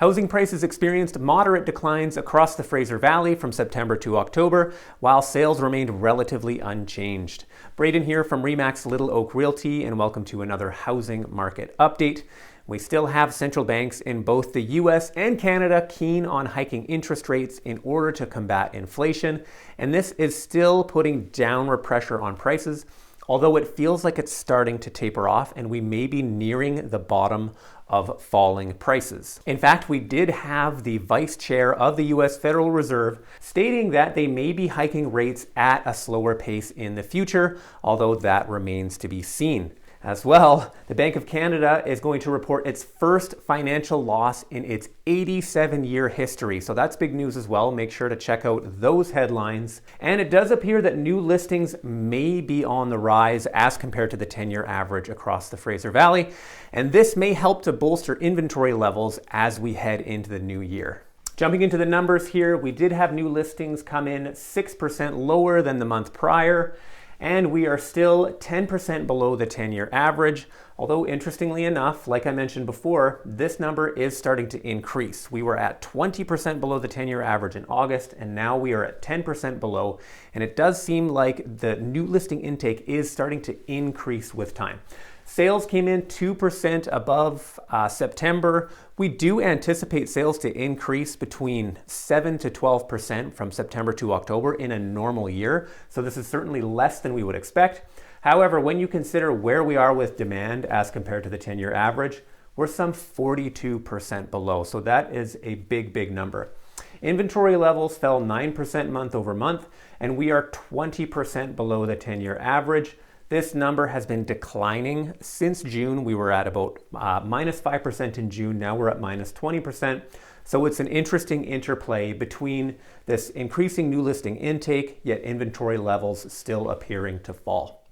Housing prices experienced moderate declines across the Fraser Valley from September to October, while sales remained relatively unchanged. Braden here from RE/MAX Little Oak Realty, and welcome to another housing market update. We still have central banks in both the US and Canada keen on hiking interest rates in order to combat inflation, and this is still putting downward pressure on prices, although it feels like it's starting to taper off and we may be nearing the bottom of falling prices. In fact, we did have the vice chair of the US Federal Reserve stating that they may be hiking rates at a slower pace in the future, although that remains to be seen. As well, the Bank of Canada is going to report its first financial loss in its 87-year history. So that's big news as well. Make sure to check out those headlines. And it does appear that new listings may be on the rise as compared to the 10-year average across the Fraser Valley. And this may help to bolster inventory levels as we head into the new year. Jumping into the numbers here, we did have new listings come in 6% lower than the month prior. And we are still 10% below the 10-year average. Although interestingly enough, like I mentioned before, this number is starting to increase. We were at 20% below the 10-year average in August, and now we are at 10% below. And it does seem like the new listing intake is starting to increase with time. Sales came in 2% above September. We do anticipate sales to increase between 7 to 12% from September to October in a normal year. So this is certainly less than we would expect. However, when you consider where we are with demand as compared to the 10-year average, we're some 42% below. So that is a big number. Inventory levels fell 9% month over month, and we are 20% below the 10-year average. This number has been declining since June. We were at about minus 5% in June. Now we're at minus 20%. So it's an interesting interplay between this increasing new listing intake, yet inventory levels still appearing to fall.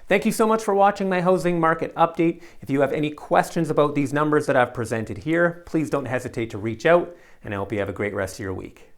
Thank you so much for watching my housing market update. If you have any questions about these numbers that I've presented here, please don't hesitate to reach out, and I hope you have a great rest of your week.